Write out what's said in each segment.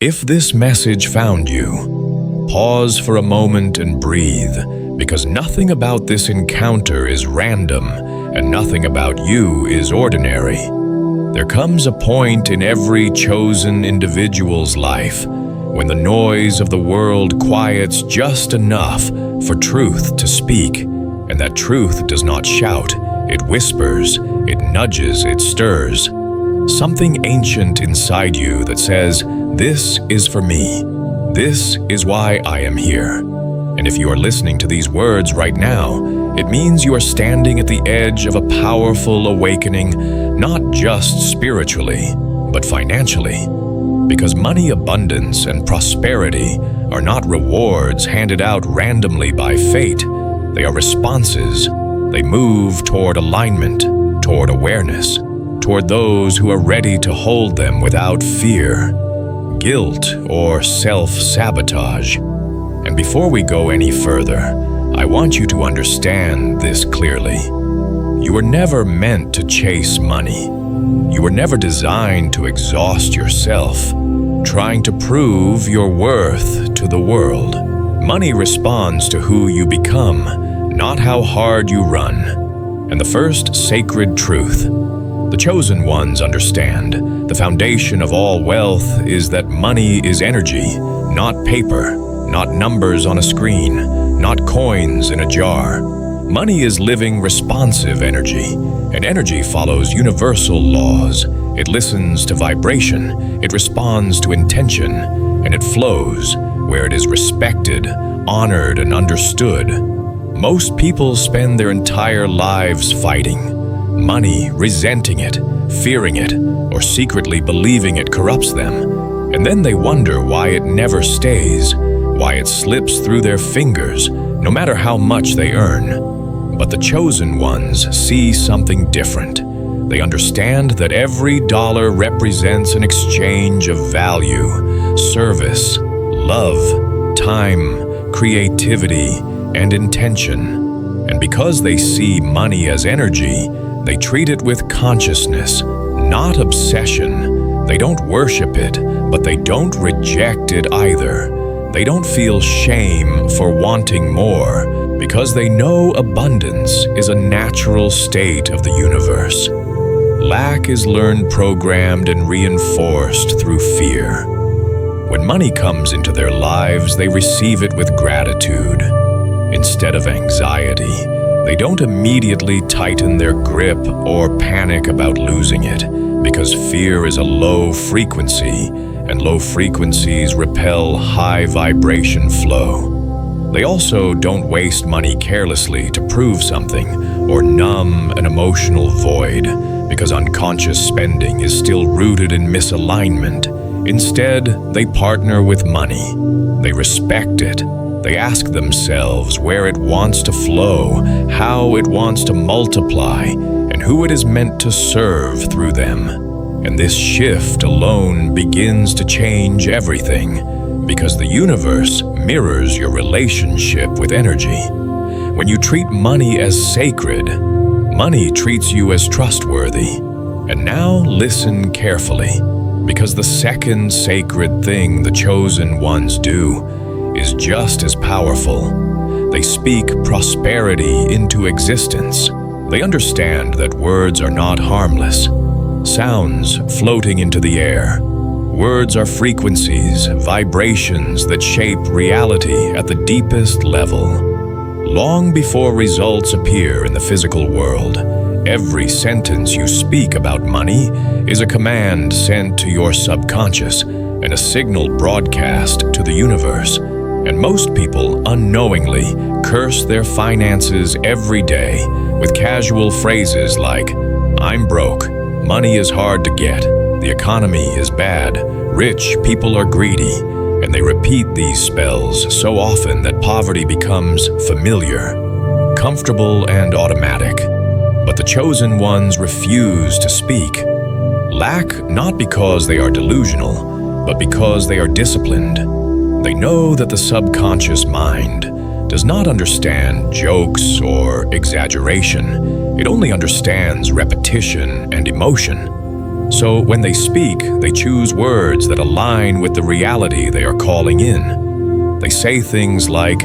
If this message found you, pause for a moment and breathe, because nothing about this encounter is random and nothing about you is ordinary. There comes a point in every chosen individual's life when the noise of the world quiets just enough for truth to speak, and that truth does not shout, it whispers, it nudges, it stirs. Something ancient inside you that says, "This is for me. This is why I am here." And if you are listening to these words right now, it means you are standing at the edge of a powerful awakening, not just spiritually, but financially. Because money abundance and prosperity are not rewards handed out randomly by fate. They are responses. They move toward alignment, toward awareness, toward those who are ready to hold them without fear, guilt, or self-sabotage. And before we go any further, I want you to understand this clearly. You were never meant to chase money. You were never designed to exhaust yourself, trying to prove your worth to the world. Money responds to who you become, not how hard you run. And the first sacred truth the chosen ones understand, the foundation of all wealth is that money is energy, not paper, not numbers on a screen, not coins in a jar. Money is living, responsive energy, and energy follows universal laws. It listens to vibration, it responds to intention, and it flows where it is respected, honored, and understood. Most people spend their entire lives fighting money, resenting it, fearing it, or secretly believing it corrupts them. And then they wonder why it never stays, why it slips through their fingers, no matter how much they earn. But the chosen ones see something different. They understand that every dollar represents an exchange of value, service, love, time, creativity, and intention. And because they see money as energy, they treat it with consciousness, not obsession. They don't worship it, but they don't reject it either. They don't feel shame for wanting more, because they know abundance is a natural state of the universe. Lack is learned, programmed, and reinforced through fear. When money comes into their lives, they receive it with gratitude instead of anxiety. They don't immediately tighten their grip or panic about losing it, because fear is a low frequency, and low frequencies repel high vibration flow. They also don't waste money carelessly to prove something or numb an emotional void, because unconscious spending is still rooted in misalignment. Instead, they partner with money. They respect it. They ask themselves where it wants to flow, how it wants to multiply, and who it is meant to serve through them. And this shift alone begins to change everything, because the universe mirrors your relationship with energy. When you treat money as sacred, money treats you as trustworthy. And now listen carefully, because the second sacred thing the chosen ones do is just as powerful. They speak prosperity into existence. They understand that words are not harmless, sounds floating into the air. Words are frequencies, vibrations that shape reality at the deepest level. Long before results appear in the physical world, every sentence you speak about money is a command sent to your subconscious and a signal broadcast to the universe. And most people unknowingly curse their finances every day with casual phrases like, "I'm broke, money is hard to get, the economy is bad, rich people are greedy," and they repeat these spells so often that poverty becomes familiar, comfortable, and automatic. But the chosen ones refuse to speak. Lack not because they are delusional, but because they are disciplined. They know that the subconscious mind does not understand jokes or exaggeration. It only understands repetition and emotion. So when they speak, they choose words that align with the reality they are calling in. They say things like,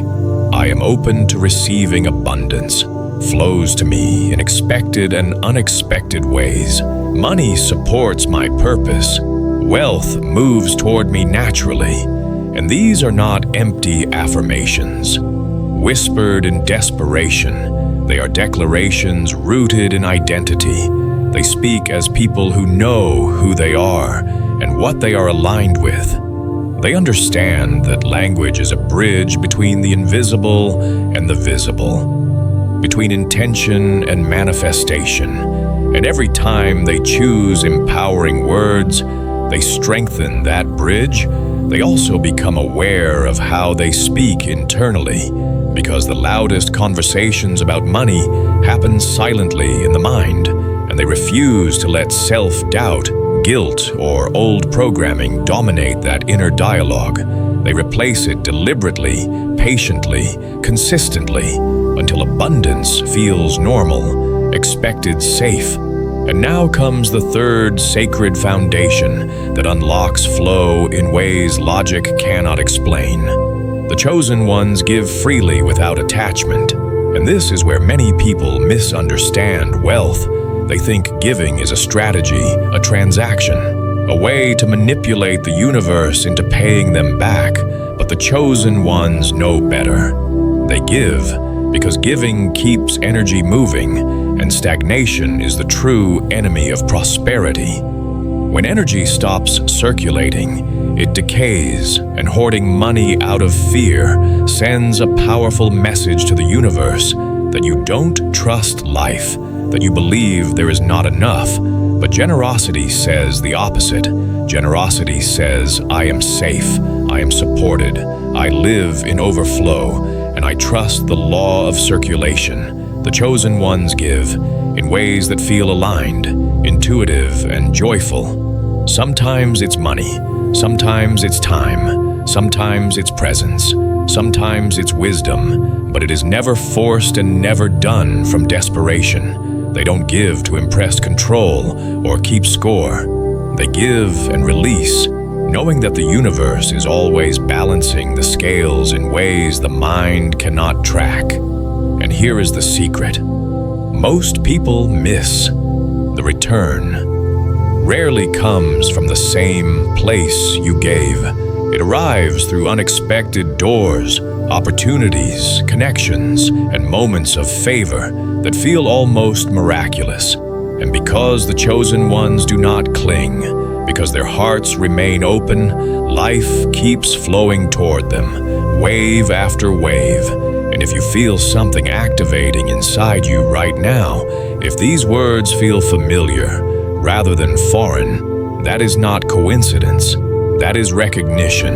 "I am open to receiving abundance. Flows to me in expected and unexpected ways. Money supports my purpose. Wealth moves toward me naturally." And these are not empty affirmations, whispered in desperation. They are declarations rooted in identity. They speak as people who know who they are and what they are aligned with. They understand that language is a bridge between the invisible and the visible, between intention and manifestation. And every time they choose empowering words, they strengthen that bridge. They also become aware of how they speak internally, because the loudest conversations about money happen silently in the mind, and they refuse to let self-doubt, guilt, or old programming dominate that inner dialogue. They replace it deliberately, patiently, consistently, until abundance feels normal, expected, safe. And now comes the third sacred foundation that unlocks flow in ways logic cannot explain. The chosen ones give freely without attachment, and this is where many people misunderstand wealth. They think giving is a strategy, a transaction, a way to manipulate the universe into paying them back, but the chosen ones know better. They give because giving keeps energy moving, and stagnation is the true enemy of prosperity. When energy stops circulating, it decays, and hoarding money out of fear sends a powerful message to the universe that you don't trust life, that you believe there is not enough. But generosity says the opposite. Generosity says, "I am safe, I am supported, I live in overflow, and I trust the law of circulation." The chosen ones give in ways that feel aligned, intuitive, and joyful. Sometimes it's money, sometimes it's time, sometimes it's presence, sometimes it's wisdom, but it is never forced and never done from desperation. They don't give to impress control or keep score. They give and release, knowing that the universe is always balancing the scales in ways the mind cannot track. And here is the secret. Most people miss. The return rarely comes from the same place you gave. It arrives through unexpected doors, opportunities, connections, and moments of favor that feel almost miraculous. And because the chosen ones do not cling, because their hearts remain open, life keeps flowing toward them, wave after wave. And if you feel something activating inside you right now, if these words feel familiar rather than foreign, that is not coincidence, that is recognition.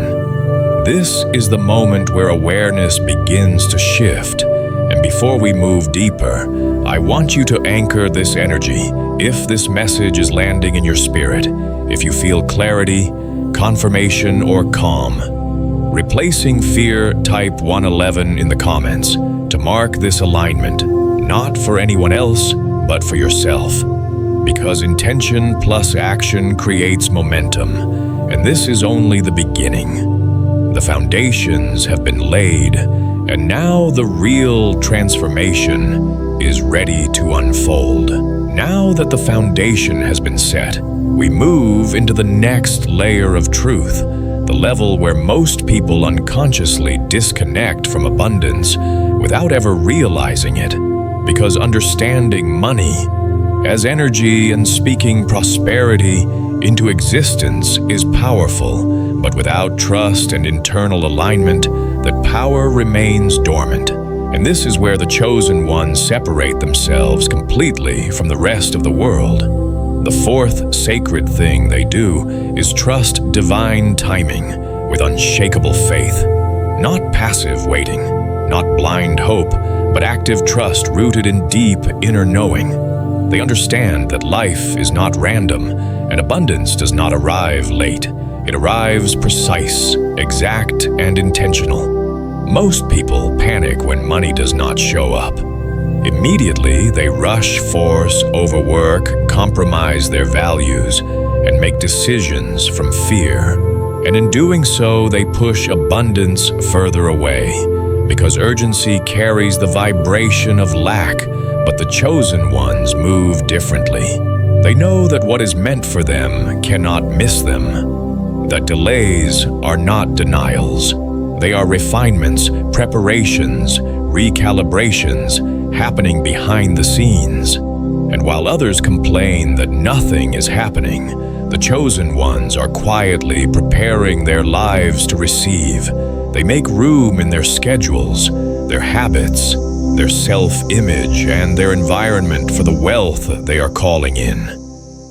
This is the moment where awareness begins to shift. And before we move deeper, I want you to anchor this energy. If this message is landing in your spirit, if you feel clarity, confirmation, or calm, replacing fear, type 111 in the comments to mark this alignment, not for anyone else, but for yourself. Because intention plus action creates momentum, and this is only the beginning. The foundations have been laid, and now the real transformation is ready to unfold. Now that the foundation has been set, we move into the next layer of truth, the level where most people unconsciously disconnect from abundance without ever realizing it, because understanding money as energy and speaking prosperity into existence is powerful, but without trust and internal alignment, that power remains dormant. And this is where the chosen ones separate themselves completely from the rest of the world. The fourth sacred thing they do is trust divine timing with unshakable faith. Not passive waiting, not blind hope, but active trust rooted in deep inner knowing. They understand that life is not random, and abundance does not arrive late. It arrives precise, exact, and intentional. Most people panic when money does not show up. Immediately, they rush, force, overwork, compromise their values, and make decisions from fear. And in doing so, they push abundance further away, because urgency carries the vibration of lack, but the chosen ones move differently. They know that what is meant for them cannot miss them, that delays are not denials. They are refinements, preparations, recalibrations happening behind the scenes. And while others complain that nothing is happening, the chosen ones are quietly preparing their lives to receive. They make room in their schedules, their habits, their self-image, and their environment for the wealth they are calling in.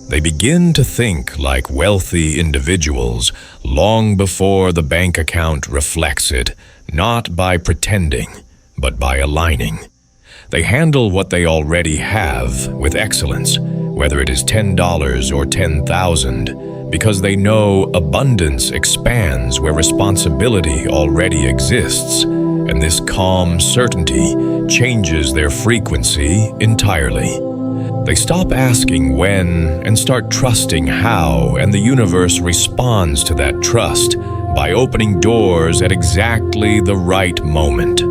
They begin to think like wealthy individuals long before the bank account reflects it, not by pretending, but by aligning. They handle what they already have with excellence, whether it is $10 or $10,000, because they know abundance expands where responsibility already exists, and this calm certainty changes their frequency entirely. They stop asking when and start trusting how, and the universe responds to that trust by opening doors at exactly the right moment.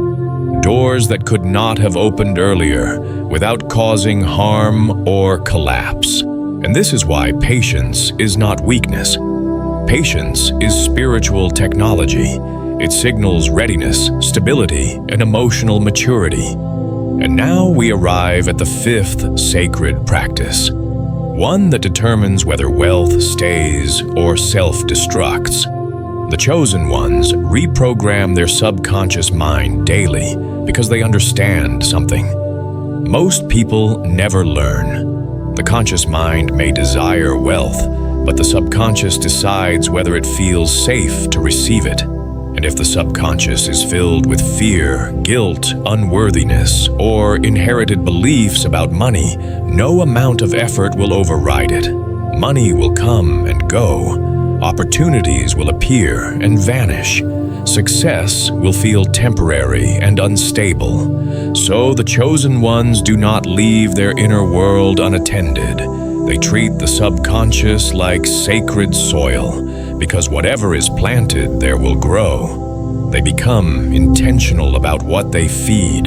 Doors that could not have opened earlier without causing harm or collapse. And this is why patience is not weakness. Patience is spiritual technology. It signals readiness, stability, and emotional maturity. And now we arrive at the fifth sacred practice, one that determines whether wealth stays or self-destructs. The chosen ones reprogram their subconscious mind daily because they understand something. Most people never learn. The conscious mind may desire wealth, but the subconscious decides whether it feels safe to receive it. And if the subconscious is filled with fear, guilt, unworthiness, or inherited beliefs about money, no amount of effort will override it. Money will come and go. Opportunities will appear and vanish. Success will feel temporary and unstable. So the chosen ones do not leave their inner world unattended. They treat the subconscious like sacred soil, because whatever is planted there will grow. They become intentional about what they feed,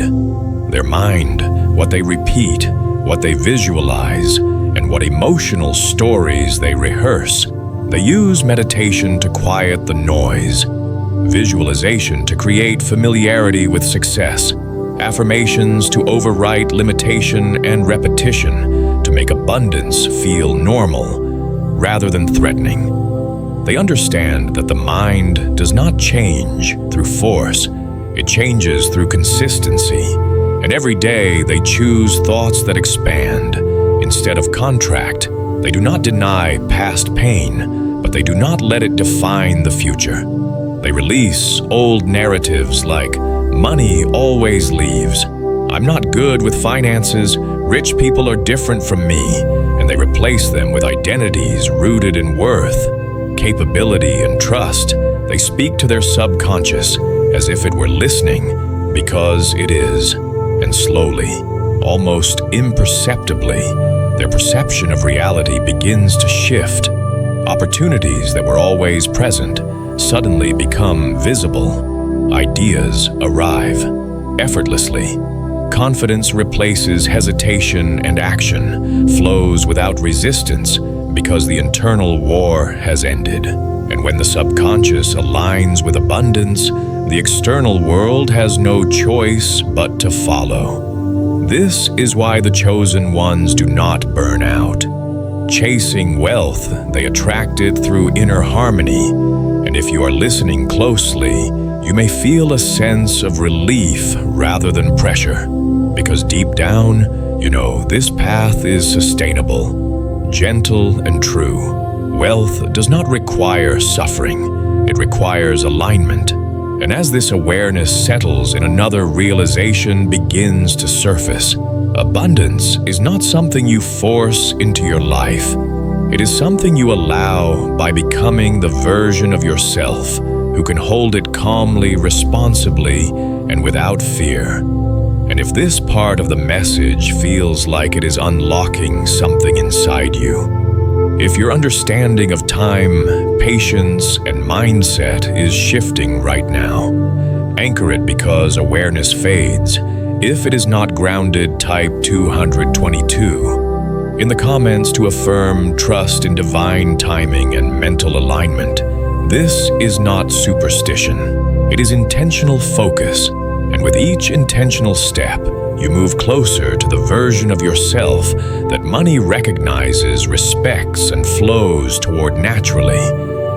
their mind, what they repeat, what they visualize, and what emotional stories they rehearse. They use meditation to quiet the noise, visualization to create familiarity with success, affirmations to overwrite limitation, and repetition to make abundance feel normal rather than threatening. They understand that the mind does not change through force, it changes through consistency, and every day they choose thoughts that expand. Instead of contract, they do not deny past pain, but they do not let it define the future. They release old narratives like, money always leaves, I'm not good with finances, rich people are different from me, and they replace them with identities rooted in worth, capability, and trust. They speak to their subconscious as if it were listening, because it is. And slowly, almost imperceptibly, their perception of reality begins to shift. Opportunities that were always present suddenly become visible. Ideas arrive effortlessly. Confidence replaces hesitation, and action flows without resistance because the internal war has ended. And when the subconscious aligns with abundance, the external world has no choice but to follow. This is why the chosen ones do not burn out. Chasing wealth, they attract it through inner harmony. And if you are listening closely, you may feel a sense of relief rather than pressure. Because deep down, you know this path is sustainable, gentle, and true. Wealth does not require suffering, it requires alignment. And as this awareness settles in, another realization begins to surface. Abundance is not something you force into your life. It is something you allow by becoming the version of yourself who can hold it calmly, responsibly, and without fear. And if this part of the message feels like it is unlocking something inside you, If your understanding of time, patience, and mindset is shifting right now, anchor it because awareness fades. If it is not grounded, type 222 in the comments to affirm trust in divine timing and mental alignment. This is not superstition. It is intentional focus, and with each intentional step, you move closer to the version of yourself that money recognizes, respects, and flows toward naturally.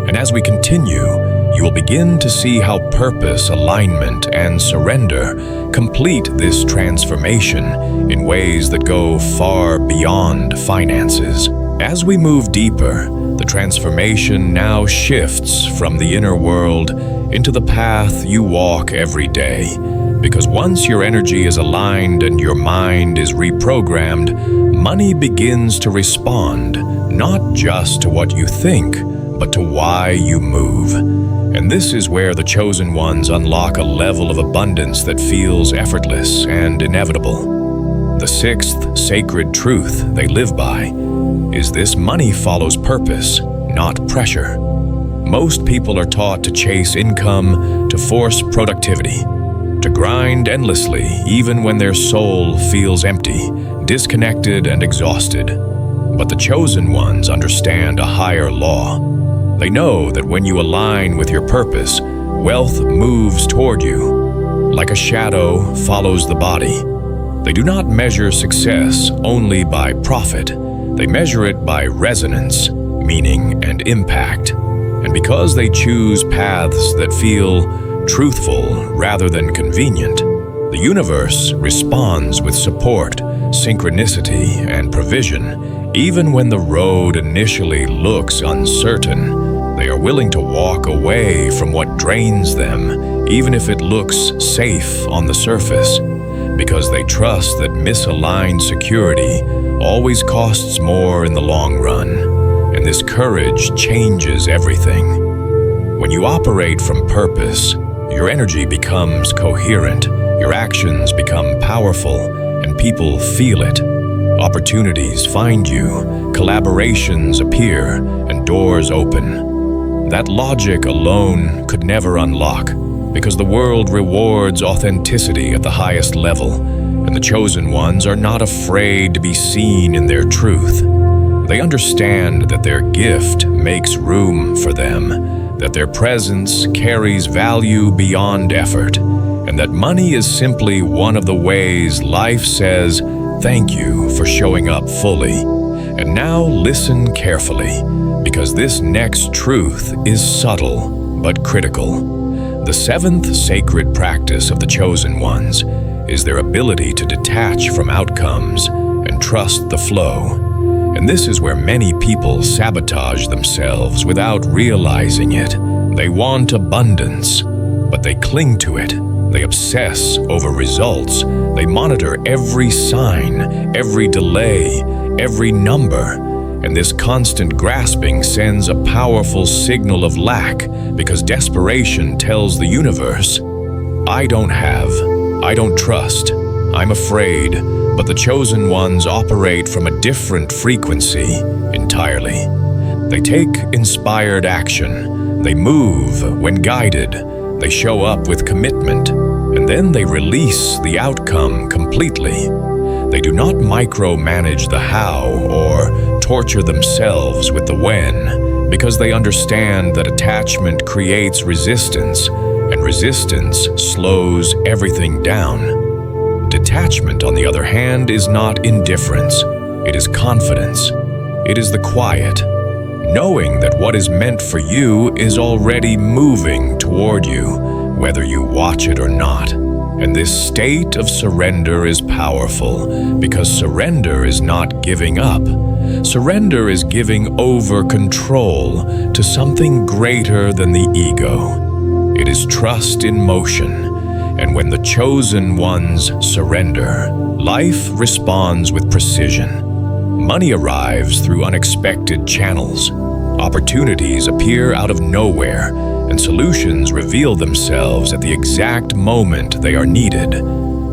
And as we continue, you will begin to see how purpose, alignment, and surrender complete this transformation in ways that go far beyond finances. As we move deeper, the transformation now shifts from the inner world into the path you walk every day. Because once your energy is aligned and your mind is reprogrammed, money begins to respond, not just to what you think, but to why you move. And this is where the chosen ones unlock a level of abundance that feels effortless and inevitable. The sixth sacred truth they live by is this: money follows purpose, not pressure. Most people are taught to chase income, to force productivity, to grind endlessly even when their soul feels empty, disconnected, and exhausted. But the chosen ones understand a higher law. They know that when you align with your purpose, wealth moves toward you. Like a shadow follows the body. They do not measure success only by profit. They measure it by resonance, meaning, and impact. And because they choose paths that feel truthful rather than convenient, the universe responds with support, synchronicity, and provision. Even when the road initially looks uncertain, they are willing to walk away from what drains them, even if it looks safe on the surface, because they trust that misaligned security always costs more in the long run, and this courage changes everything. When you operate from purpose, your energy becomes coherent, your actions become powerful, and people feel it. Opportunities find you, collaborations appear, and doors open. That logic alone could never unlock, because the world rewards authenticity at the highest level, and the chosen ones are not afraid to be seen in their truth. They understand that their gift makes room for them, that their presence carries value beyond effort, and that money is simply one of the ways life says, "Thank you for showing up fully." And now listen carefully, because this next truth is subtle but critical. The seventh sacred practice of the chosen ones is their ability to detach from outcomes and trust the flow. And this is where many people sabotage themselves without realizing it. They want abundance, but they cling to it. They obsess over results. They monitor every sign, every delay, every number. And this constant grasping sends a powerful signal of lack, because desperation tells the universe, "I don't have, I don't trust, I'm afraid." But the chosen ones operate from a different frequency entirely. They take inspired action. They move when guided. They show up with commitment, and then they release the outcome completely. They do not micromanage the how or torture themselves with the when, because they understand that attachment creates resistance, and resistance slows everything down. Detachment, on the other hand, is not indifference. It is confidence. It is the quiet, knowing that what is meant for you is already moving toward you, whether you watch it or not. And this state of surrender is powerful, because surrender is not giving up. Surrender is giving over control to something greater than the ego. It is trust in motion. And when the chosen ones surrender, life responds with precision. Money arrives through unexpected channels. Opportunities appear out of nowhere, and solutions reveal themselves at the exact moment they are needed.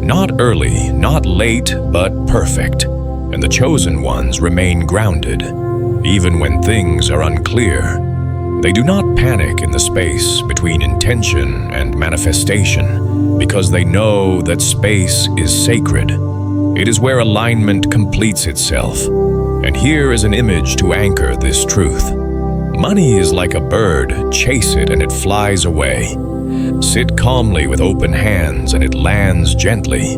Not early, not late, but perfect. And the chosen ones remain grounded. even when things are unclear. They do not panic in the space between intention and manifestation because they know that space is sacred. It is where alignment completes itself. And here is an image to anchor this truth. Money is like a bird. Chase it and it flies away. Sit calmly with open hands and it lands gently.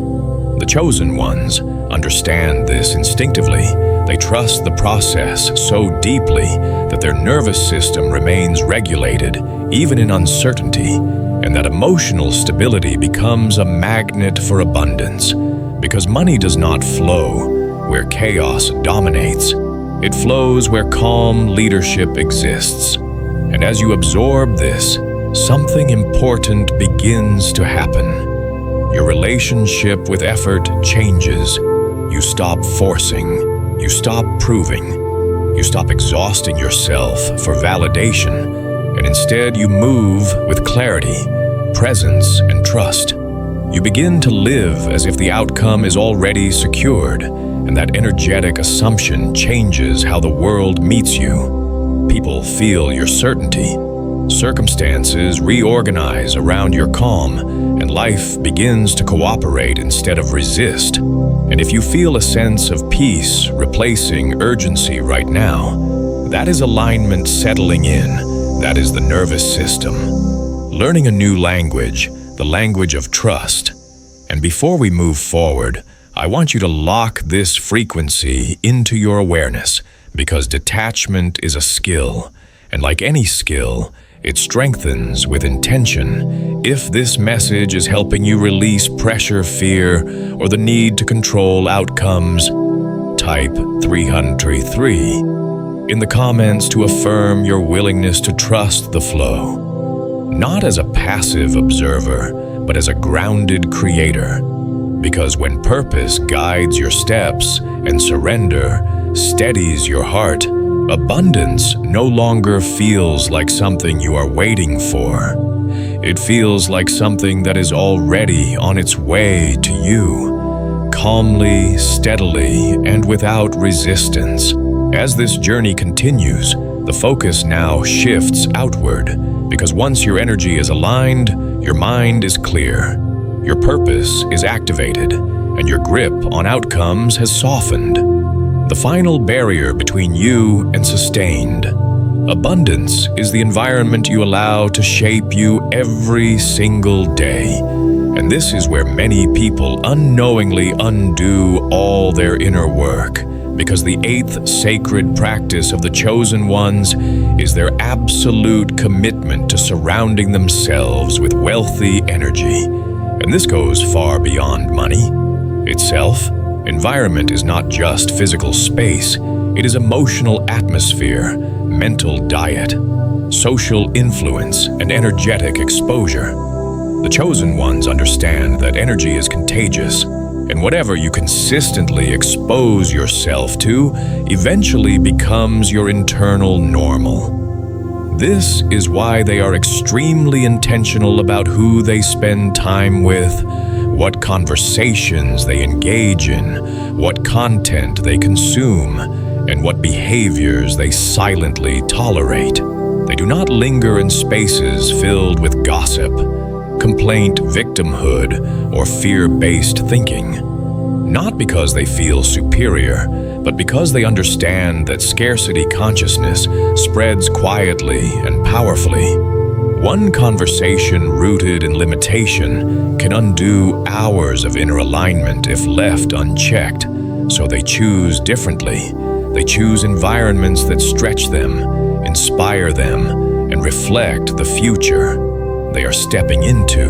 The chosen ones understand this instinctively. They trust the process so deeply that their nervous system remains regulated, even in uncertainty, and that emotional stability becomes a magnet for abundance. Because money does not flow where chaos dominates. It flows where calm leadership exists. And as you absorb this, something important begins to happen. Your relationship with effort changes. You stop forcing. You stop proving. You stop exhausting yourself for validation, and instead you move with clarity, presence, and trust. You begin to live as if the outcome is already secured, and that energetic assumption changes how the world meets you. People feel your certainty. Circumstances reorganize around your calm, and life begins to cooperate instead of resist. And if you feel a sense of peace replacing urgency right now, that is alignment settling in. That is the nervous system. Learning a new language, the language of trust. And before we move forward, I want you to lock this frequency into your awareness, because detachment is a skill, and like any skill, it strengthens with intention. If this message is helping you release pressure, fear, or the need to control outcomes, type 303 in the comments to affirm your willingness to trust the flow, not as a passive observer, but as a grounded creator. Because when purpose guides your steps and surrender steadies your heart, abundance no longer feels like something you are waiting for. It feels like something that is already on its way to you, calmly, steadily, and without resistance. As this journey continues, the focus now shifts outward, because once your energy is aligned, your mind is clear, your purpose is activated, and your grip on outcomes has softened. The final barrier between you and sustained abundance is the environment you allow to shape you every single day. And this is where many people unknowingly undo all their inner work, because the eighth sacred practice of the chosen ones is their absolute commitment to surrounding themselves with wealthy energy. And this goes far beyond money itself. Environment is not just physical space, it is emotional atmosphere, mental diet, social influence, and energetic exposure. The chosen ones understand that energy is contagious, and whatever you consistently expose yourself to eventually becomes your internal normal. This is why they are extremely intentional about who they spend time with, what conversations they engage in, what content they consume, and what behaviors they silently tolerate. They do not linger in spaces filled with gossip, complaint, victimhood, or fear-based thinking. Not because they feel superior, but because they understand that scarcity consciousness spreads quietly and powerfully. One conversation rooted in limitation can undo hours of inner alignment if left unchecked, so they choose differently. They choose environments that stretch them, inspire them, and reflect the future they are stepping into.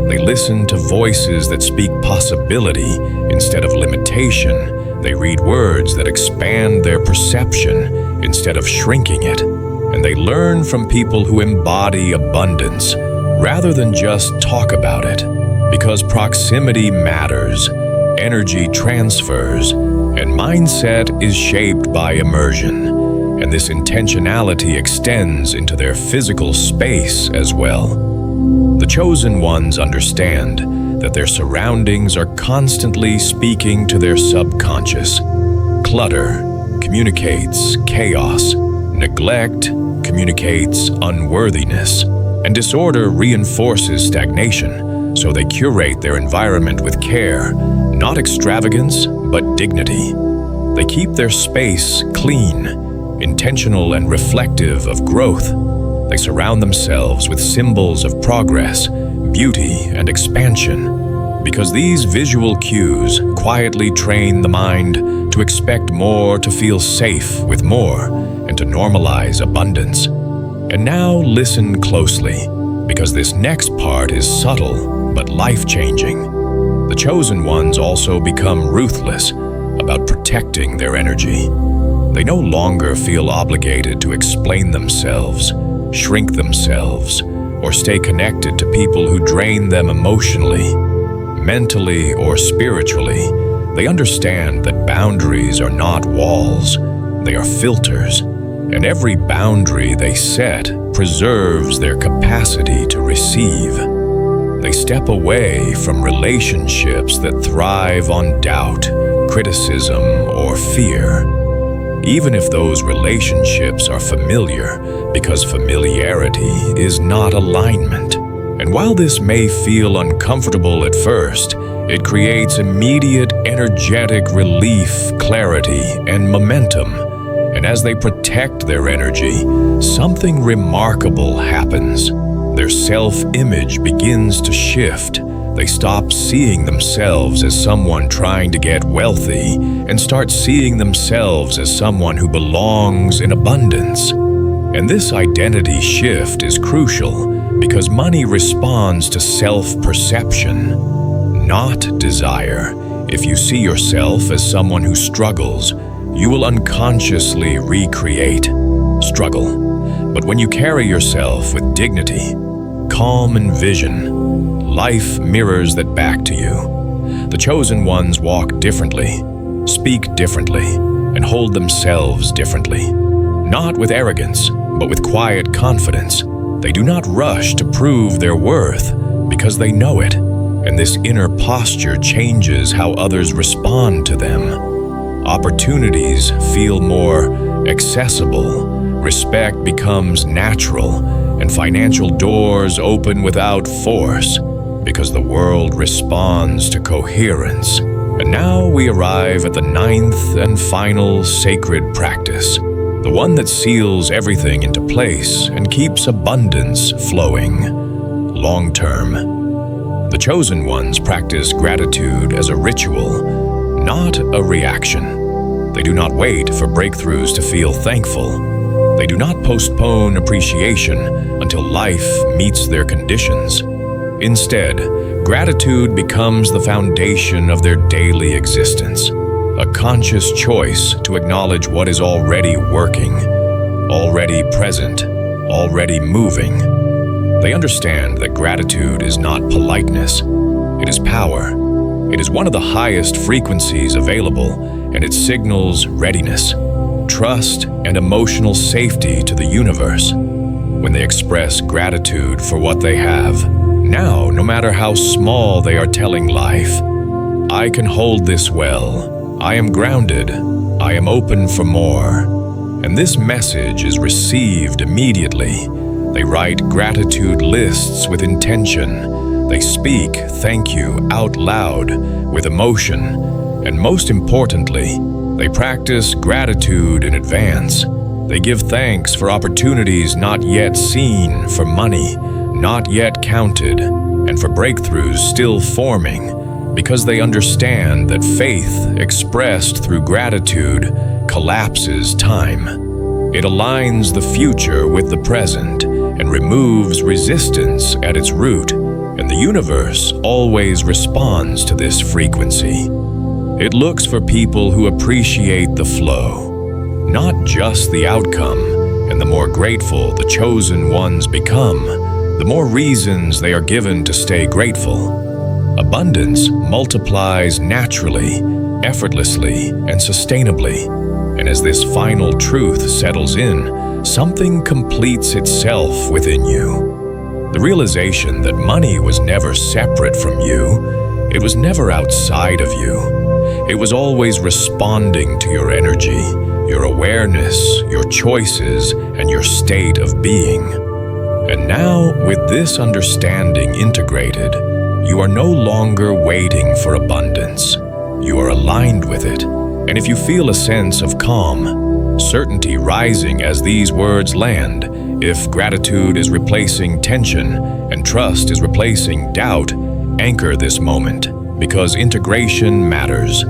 They listen to voices that speak possibility instead of limitation. They read words that expand their perception instead of shrinking it. And they learn from people who embody abundance rather than just talk about it. Because proximity matters, energy transfers, and mindset is shaped by immersion. And this intentionality extends into their physical space as well. The chosen ones understand that their surroundings are constantly speaking to their subconscious. Clutter, communicates chaos, neglect communicates unworthiness, and disorder reinforces stagnation, so they curate their environment with care, not extravagance, but dignity. They keep their space clean, intentional and reflective of growth. They surround themselves with symbols of progress, beauty, and expansion, because these visual cues quietly train the mind to expect more, to feel safe with more, and to normalize abundance. And now listen closely, because this next part is subtle but life-changing. The chosen ones also become ruthless about protecting their energy. They no longer feel obligated to explain themselves, shrink themselves, or stay connected to people who drain them emotionally, mentally, or spiritually. They understand that boundaries are not walls, they are filters, and every boundary they set preserves their capacity to receive. They step away from relationships that thrive on doubt, criticism, or fear, even if those relationships are familiar, because familiarity is not alignment. And while this may feel uncomfortable at first, it creates immediate energetic relief, clarity, and momentum. And as they protect their energy, something remarkable happens. Their self-image begins to shift. They stop seeing themselves as someone trying to get wealthy and start seeing themselves as someone who belongs in abundance. And this identity shift is crucial because money responds to self-perception, not desire. If you see yourself as someone who struggles, you will unconsciously recreate struggle. But when you carry yourself with dignity, calm, and vision, life mirrors that back to you. The chosen ones walk differently, speak differently, and hold themselves differently. Not with arrogance, but with quiet confidence. They do not rush to prove their worth because they know it, and this inner posture changes how others respond to them. Opportunities feel more accessible, respect becomes natural, and financial doors open without force, because the world responds to coherence. And now we arrive at the 9th and final sacred practice, the one that seals everything into place and keeps abundance flowing. Long-term. The chosen ones practice gratitude as a ritual, not a reaction. They do not wait for breakthroughs to feel thankful. They do not postpone appreciation until life meets their conditions. Instead, gratitude becomes the foundation of their daily existence, a conscious choice to acknowledge what is already working, already present, already moving. They understand that gratitude is not politeness, it is power. It is one of the highest frequencies available, and it signals readiness, trust, and emotional safety to the universe. When they express gratitude for what they have, now, no matter how small, they are telling life, I can hold this well. I am grounded. I am open for more. And this message is received immediately. They write gratitude lists with intention. They speak thank you out loud with emotion. And most importantly, they practice gratitude in advance. They give thanks for opportunities not yet seen, for money not yet counted, and for breakthroughs still forming, because they understand that faith expressed through gratitude collapses time. It aligns the future with the present and removes resistance at its root, and the universe always responds to this frequency. It looks for people who appreciate the flow, not just the outcome, and the more grateful the chosen ones become, the more reasons they are given to stay grateful. Abundance multiplies naturally, effortlessly, and sustainably. And as this final truth settles in, something completes itself within you. The realization that money was never separate from you, it was never outside of you. It was always responding to your energy, your awareness, your choices, and your state of being. And now, with this understanding integrated, you are no longer waiting for abundance. You are aligned with it. And if you feel a sense of calm, certainty rising as these words land, if gratitude is replacing tension and trust is replacing doubt, anchor this moment, because integration matters.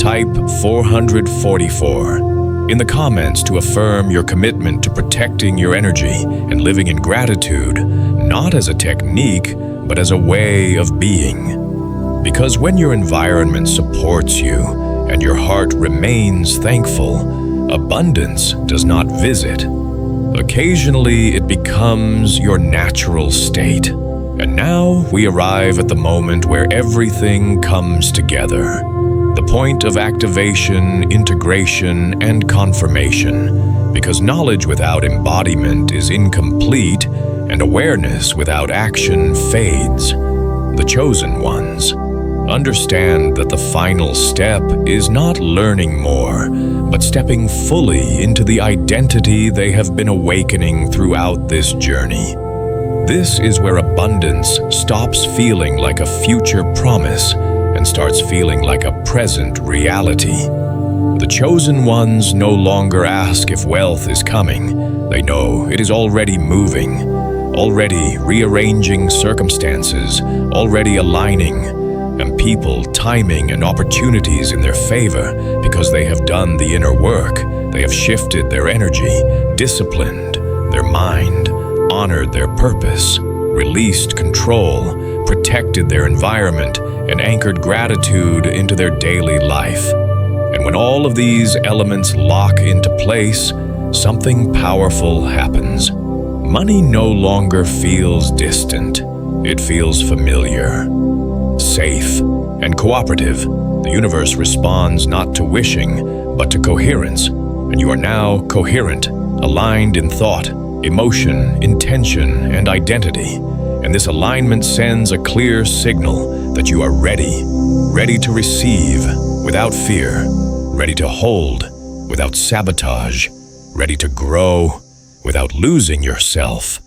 Type 444 in the comments to affirm your commitment to protecting your energy and living in gratitude, not as a technique, but as a way of being. Because when your environment supports you and your heart remains thankful, abundance does not visit. Occasionally, it becomes your natural state. And now we arrive at the moment where everything comes together. The point of activation, integration, and confirmation, because knowledge without embodiment is incomplete, and awareness without action fades. The chosen ones understand that the final step is not learning more, but stepping fully into the identity they have been awakening throughout this journey. This is where abundance stops feeling like a future promise and starts feeling like a present reality. The chosen ones no longer ask if wealth is coming. They know it is already moving, already rearranging circumstances, already aligning, and people timing and opportunities in their favor because they have done the inner work. They have shifted their energy, disciplined their mind, honored their purpose, released control, protected their environment, and anchored gratitude into their daily life. And when all of these elements lock into place, something powerful happens. Money no longer feels distant. It feels familiar, safe, and cooperative. The universe responds not to wishing, but to coherence. And you are now coherent, aligned in thought, emotion, intention, and identity. And this alignment sends a clear signal that you are ready to receive without fear, ready to hold without sabotage, ready to grow without losing yourself.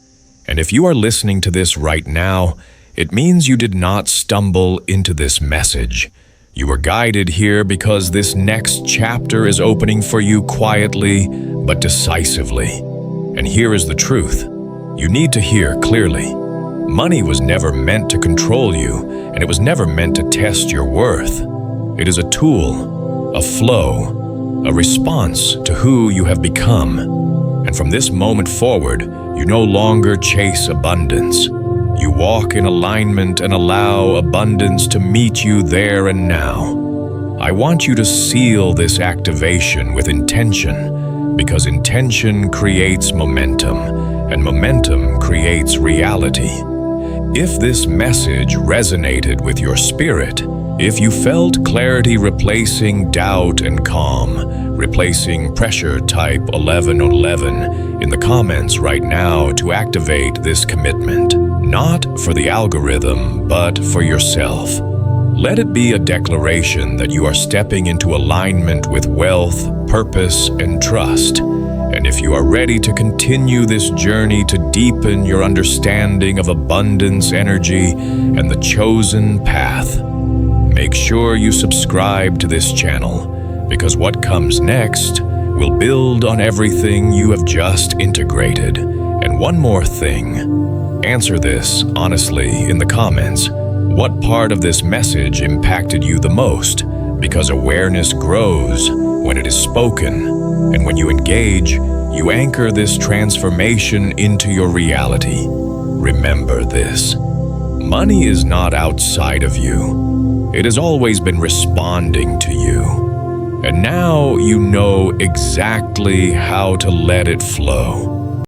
And if you are listening to this right now, it means you did not stumble into this message. You were guided here because this next chapter is opening for you quietly but decisively. And here is the truth. You need to hear clearly. Money was never meant to control you, and it was never meant to test your worth. It is a tool, a flow, a response to who you have become. And from this moment forward, you no longer chase abundance. You walk in alignment and allow abundance to meet you there and now. I want you to seal this activation with intention, because intention creates momentum, and momentum creates reality. If this message resonated with your spirit, if you felt clarity replacing doubt and calm, replacing pressure, type 1111 in the comments right now to activate this commitment, not for the algorithm, but for yourself. Let it be a declaration that you are stepping into alignment with wealth, purpose, and trust. And if you are ready to continue this journey to deepen your understanding of abundance energy and the chosen path, make sure you subscribe to this channel, because what comes next will build on everything you have just integrated. And one more thing, answer this honestly in the comments. What part of this message impacted you the most? Because awareness grows when it is spoken, and when you engage, you anchor this transformation into your reality. Remember this. Money is not outside of you. It has always been responding to you. And now you know exactly how to let it flow.